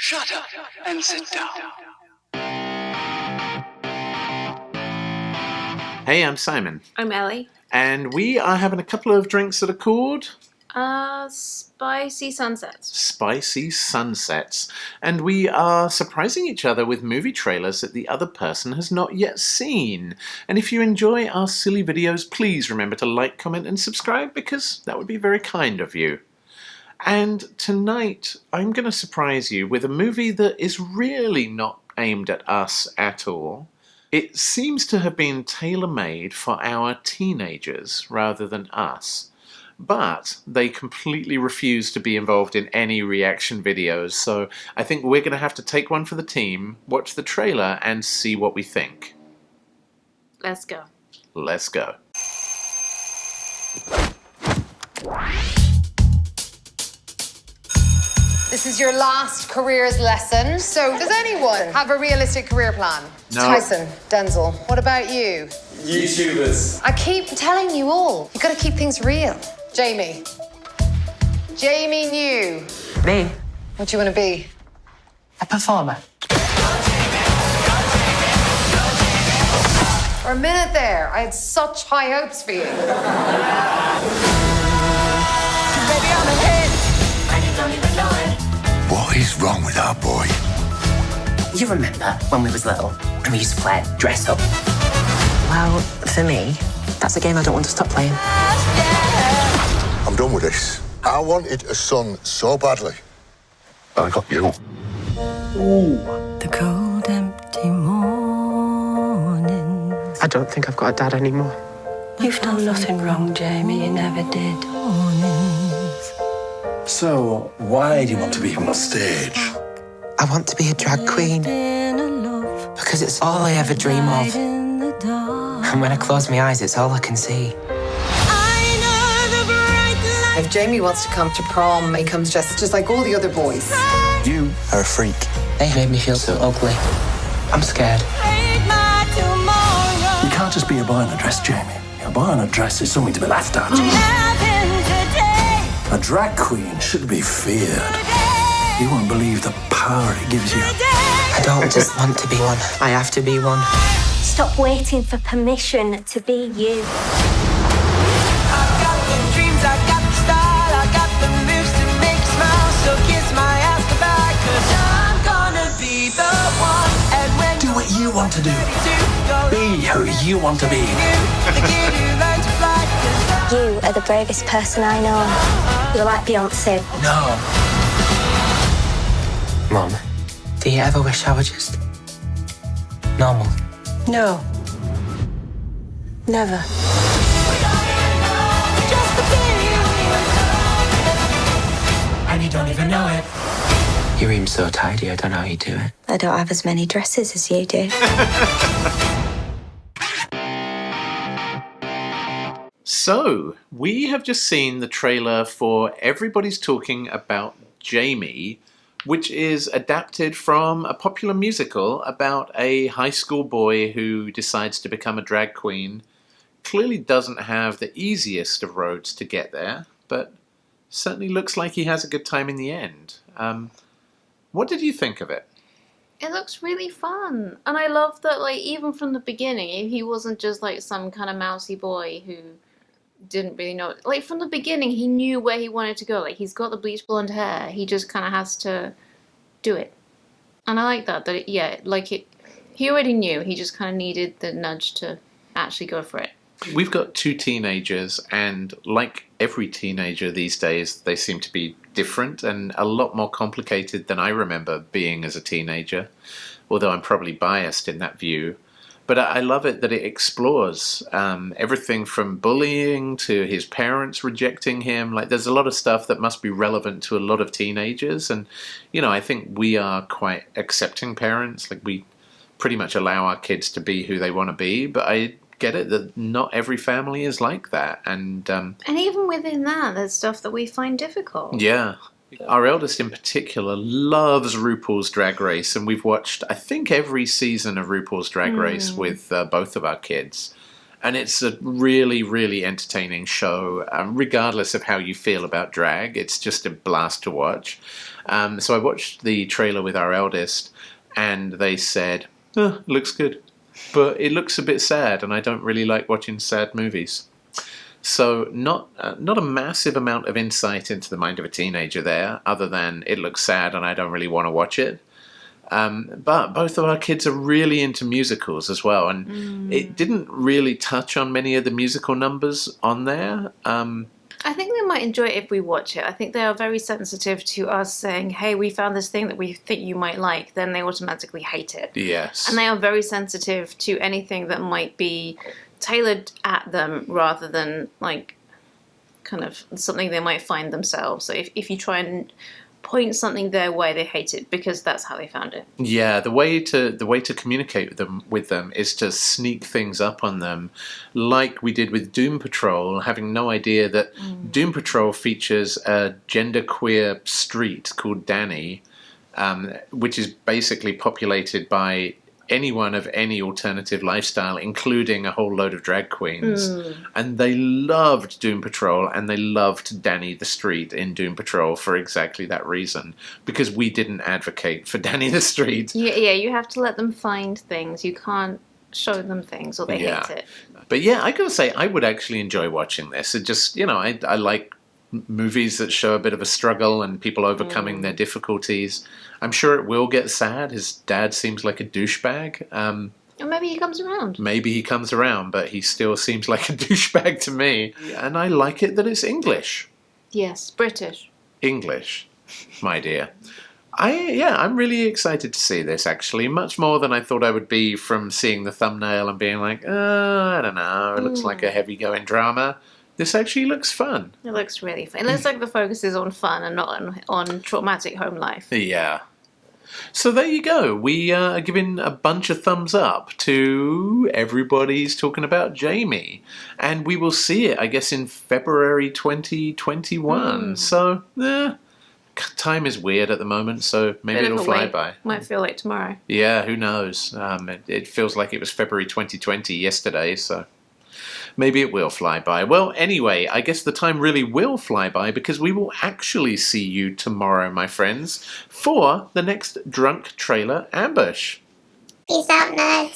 Shut up and sit down. Hey, I'm Simon. I'm Ellie. And we are having a couple of drinks that are called... Spicy Sunsets. Spicy Sunsets. And we are surprising each other with movie trailers that the other person has not yet seen. And if you enjoy our silly videos, please remember to like, comment and subscribe because that would be very kind of you. And tonight, I'm going to surprise you with a movie that is really not aimed at us at all. It seems to have been tailor-made for our teenagers rather than us. But they completely refuse to be involved in any reaction videos, so I think we're going to have to take one for the team, watch the trailer, and see what we think. Let's go. Let's go. This is your last careers lesson. So, does anyone have a realistic career plan? No. Tyson, Denzel, what about you? YouTubers. I keep telling you all, you gotta keep things real. Jamie. Jamie New. Me? What do you want to be? A performer. For a minute there, I had such high hopes for you. Baby, I'm a hit. And you don't even know it. What is wrong with our boy? You remember when we was little and we used to play dress up? Well, for me, that's a game I don't want to stop playing. I'm done with this. I wanted a son so badly. I got you. The cold, empty morning. I don't think I've got a dad anymore. You've done nothing wrong, Jamie. You never did. So, why do you want to be on stage? I want to be a drag queen because it's all I ever dream of. And when I close my eyes, it's all I can see. If Jamie wants to come to prom, he comes just like all the other boys. You are a freak. They made me feel so ugly. I'm scared. You can't just be a boy in a dress, Jamie. A boy in a dress is something to be laughed at. A drag queen should be feared. You won't believe the power it gives you. I don't just want to be one. I have to be one. Stop waiting for permission to be you. Do what you want to do. Be who you want to be. You are the bravest person I know. You're like Beyonce. No. Mom, do you ever wish I were just normal? No. Never. And you don't even know it. Your room's so tidy, I don't know how you do it. I don't have as many dresses as you do. So, we have just seen the trailer for Everybody's Talking About Jamie, which is adapted from a popular musical about a high school boy who decides to become a drag queen. Clearly doesn't have the easiest of roads to get there, but certainly looks like he has a good time in the end. What did you think of it? It looks really fun. And I love that, like, even from the beginning, he wasn't just, like, some kind of mousy boy who didn't really know. Like, from the beginning, he knew where he wanted to go. Like, he's got the bleach blonde hair. He just kind of has to do it. And I like that he already knew. He just kind of needed the nudge to actually go for it. We've got two teenagers, and like every teenager these days, they seem to be different and a lot more complicated than I remember being as a teenager, although I'm probably biased in that view. But I love it that it explores everything from bullying to his parents rejecting him. Like, there's a lot of stuff that must be relevant to a lot of teenagers. And, you know, I think we are quite accepting parents. Like, we pretty much allow our kids to be who they want to be. But I get it that not every family is like that. And even within that, there's stuff that we find difficult. Yeah. Our eldest in particular loves RuPaul's Drag Race, and we've watched, I think, every season of RuPaul's Drag Race with both of our kids. And it's a really, really entertaining show, regardless of how you feel about drag. It's just a blast to watch. So I watched the trailer with our eldest, and they said, oh, looks good. But it looks a bit sad, and I don't really like watching sad movies. So not a massive amount of insight into the mind of a teenager there, other than it looks sad and I don't really want to watch it. But both of our kids are really into musicals as well, and it didn't really touch on many of the musical numbers on there. I think they might enjoy it if we watch it. I think they are very sensitive to us saying, hey, we found this thing that we think you might like. Then they automatically hate it. Yes. And they are very sensitive to anything that might be tailored at them rather than like kind of something they might find themselves. So if you try and point something their way, they hate it because that's how they found it. Yeah, the way to communicate with them is to sneak things up on them, like we did with Doom Patrol, having no idea that Doom Patrol features a genderqueer street called Danny, which is basically populated by anyone of any alternative lifestyle, including a whole load of drag queens. And they loved Doom Patrol, and they loved Danny the Street in Doom Patrol for exactly that reason, because we didn't advocate for Danny the Street. Yeah, you have to let them find things. You can't show them things or they hate it. But yeah, I gotta say, I would actually enjoy watching this. It just, I like movies that show a bit of a struggle and people overcoming their difficulties. I'm sure it will get sad. His dad seems like a douchebag. Or maybe he comes around. Maybe he comes around, but he still seems like a douchebag to me. And I like it that it's English. Yes, British. English, my dear. I'm really excited to see this, actually. Much more than I thought I would be from seeing the thumbnail and being like, I don't know, it looks like a heavy-going drama. This actually looks fun. It looks really fun. It looks like the focus is on fun and not on traumatic home life. Yeah. So there you go. We are giving a bunch of thumbs up to Everybody's Talking About Jamie. And we will see it, I guess, in February 2021. So, time is weird at the moment, so maybe it'll fly by. Might feel like tomorrow. Yeah, who knows? It feels like it was February 2020 yesterday, so maybe it will fly by. Well, anyway, I guess the time really will fly by because we will actually see you tomorrow, my friends, for the next Drunk Trailer Ambush. Peace out, nerds.